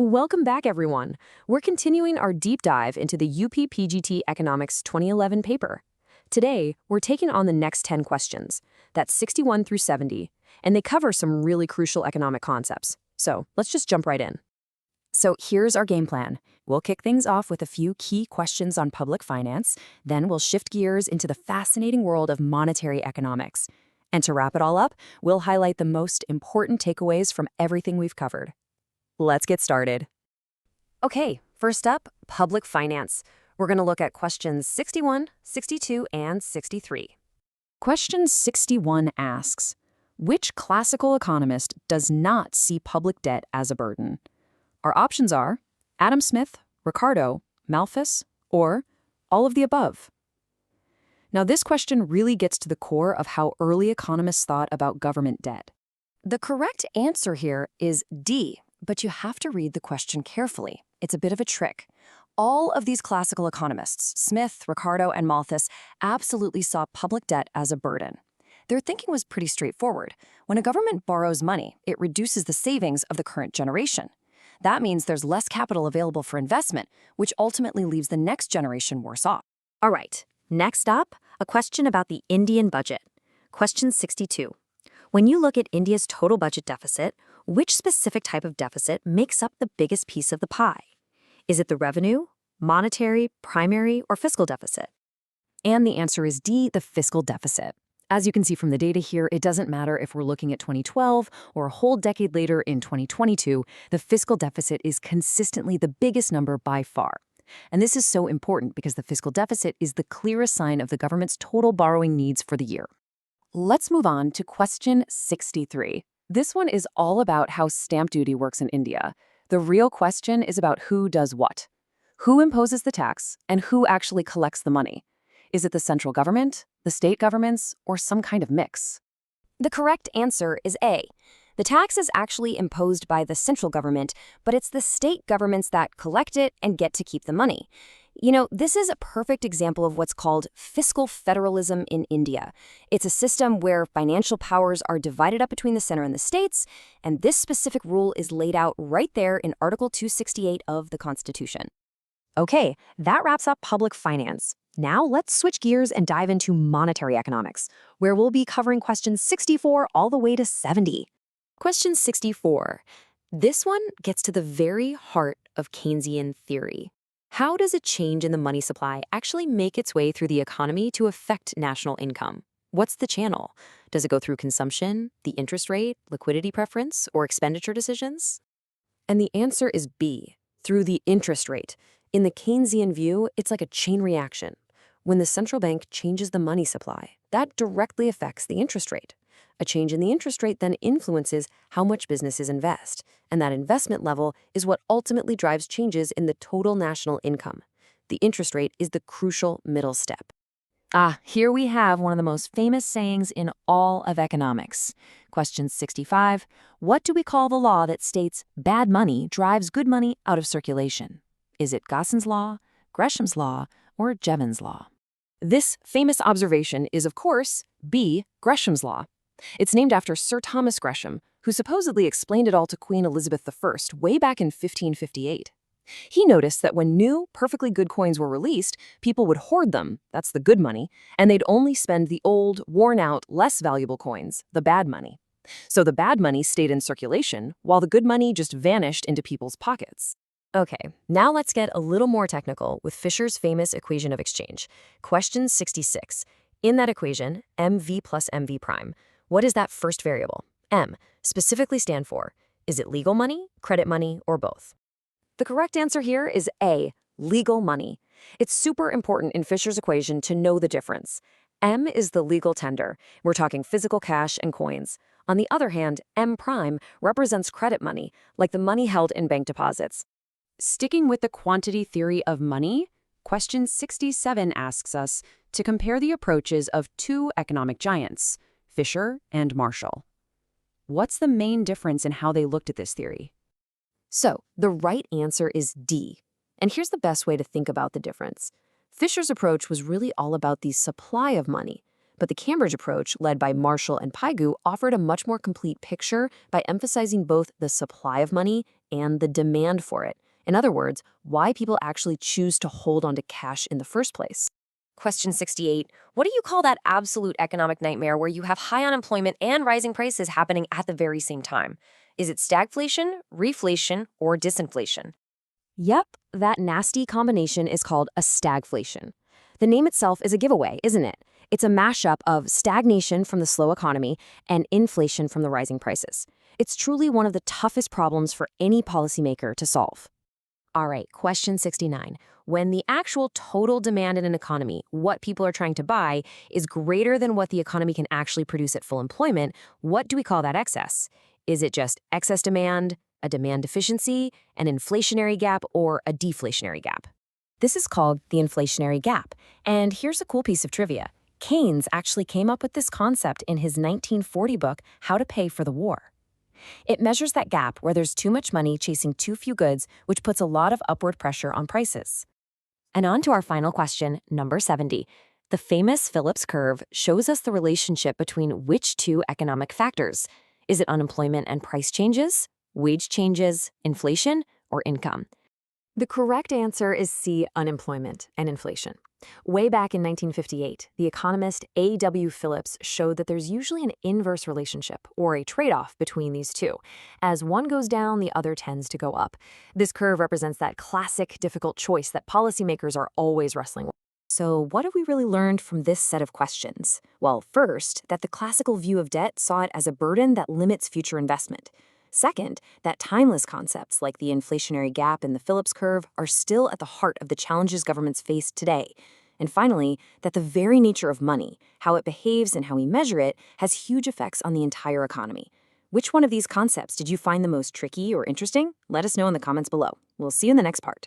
Welcome back, everyone. We're continuing our deep dive into the UP PGT Economics 2011 paper. Today, we're taking on the next 10 questions. That's 61 through 70, and they cover some really crucial economic concepts. So let's just jump right in. So here's our game plan. We'll kick things off with a few key questions on public finance, then we'll shift gears into the fascinating world of monetary economics. And to wrap it all up, we'll highlight the most important takeaways from everything we've covered. Let's get started. Okay, first up, public finance. We're going to look at questions 61, 62, and 63. Question 61 asks, which classical economist does not see public debt as a burden? Our options are Adam Smith, Ricardo, Malthus, or all of the above. Now, this question really gets to the core of how early economists thought about government debt. The correct answer here is D, but you have to read the question carefully. It's a bit of a trick. All of these classical economists, Smith, Ricardo, and Malthus, absolutely saw public debt as a burden. Their thinking was pretty straightforward. When a government borrows money, it reduces the savings of the current generation. That means there's less capital available for investment, which ultimately leaves the next generation worse off. All right, next up, a question about the Indian budget. Question 62. When you look at India's total budget deficit, which specific type of deficit makes up the biggest piece of the pie? Is it the revenue, monetary, primary, or fiscal deficit? And the answer is D, the fiscal deficit. As you can see from the data here, it doesn't matter if we're looking at 2012 or a whole decade later in 2022, the fiscal deficit is consistently the biggest number by far. And this is so important because the fiscal deficit is the clearest sign of the government's total borrowing needs for the year. Let's move on to question 63. This one is all about how stamp duty works in India. The real question is about who does what. Who imposes the tax and who actually collects the money? Is it the central government, the state governments, or some kind of mix? The correct answer is A. The tax is actually imposed by the central government, but it's the state governments that collect it and get to keep the money. You know, this is a perfect example of what's called fiscal federalism in India. It's a system where financial powers are divided up between the center and the states, and this specific rule is laid out right there in Article 268 of the Constitution. Okay, that wraps up public finance. Now let's switch gears and dive into monetary economics, where we'll be covering questions 64 all the way to 70. Question 64. This one gets to the very heart of Keynesian theory. How does a change in the money supply actually make its way through the economy to affect national income? What's the channel? Does it go through consumption, the interest rate, liquidity preference, or expenditure decisions? And the answer is B, through the interest rate. In the Keynesian view, it's like a chain reaction. When the central bank changes the money supply, that directly affects the interest rate. A change in the interest rate then influences how much businesses invest, and that investment level is what ultimately drives changes in the total national income. The interest rate is the crucial middle step. Here we have one of the most famous sayings in all of economics. Question 65. What do we call the law that states bad money drives good money out of circulation? Is it Gauss's law, Gresham's law, or Jevons' law? This famous observation is, of course, B, Gresham's law. It's named after Sir Thomas Gresham, who supposedly explained it all to Queen Elizabeth I way back in 1558. He noticed that when new, perfectly good coins were released, people would hoard them, that's the good money, and they'd only spend the old, worn-out, less valuable coins, the bad money. So the bad money stayed in circulation, while the good money just vanished into people's pockets. Okay, now let's get a little more technical with Fisher's famous equation of exchange. Question 66. In that equation, MV plus MV prime, what is that first variable? M specifically stand for, is it legal money, credit money, or both? The correct answer here is A, legal money. It's super important in Fisher's equation to know the difference. M is the legal tender. We're talking physical cash and coins. On the other hand, M prime represents credit money, like the money held in bank deposits. Sticking with the quantity theory of money, question 67 asks us to compare the approaches of two economic giants, Fisher and Marshall. What's the main difference in how they looked at this theory? So, the right answer is D. And here's the best way to think about the difference. Fisher's approach was really all about the supply of money, but the Cambridge approach, led by Marshall and Pygou, offered a much more complete picture by emphasizing both the supply of money and the demand for it. In other words, why people actually choose to hold onto cash in the first place. Question 68. What do you call that absolute economic nightmare where you have high unemployment and rising prices happening at the very same time? Is it stagflation, reflation, or disinflation? Yep, that nasty combination is called a stagflation. The name itself is a giveaway, isn't it? It's a mashup of stagnation from the slow economy and inflation from the rising prices. It's truly one of the toughest problems for any policymaker to solve. All right, question 69. When the actual total demand in an economy, what people are trying to buy, is greater than what the economy can actually produce at full employment, what do we call that excess? Is it just excess demand, a demand deficiency, an inflationary gap, or a deflationary gap? This is called the inflationary gap. And here's a cool piece of trivia. Keynes actually came up with this concept in his 1940 book, How to Pay for the War. It measures that gap where there's too much money chasing too few goods, which puts a lot of upward pressure on prices. And on to our final question, number 70. The famous Phillips curve shows us the relationship between which two economic factors? Is it unemployment and price changes, wage changes, inflation, or income? The correct answer is C, unemployment and inflation. Way back in 1958, the economist A.W. Phillips showed that there's usually an inverse relationship, or a trade-off, between these two. As one goes down, the other tends to go up. This curve represents that classic difficult choice that policymakers are always wrestling with. So what have we really learned from this set of questions? Well, first, that the classical view of debt saw it as a burden that limits future investment. Second, that timeless concepts like the inflationary gap and the Phillips curve are still at the heart of the challenges governments face today. And finally, that the very nature of money, how it behaves and how we measure it, has huge effects on the entire economy. Which one of these concepts did you find the most tricky or interesting? Let us know in the comments below. We'll see you in the next part.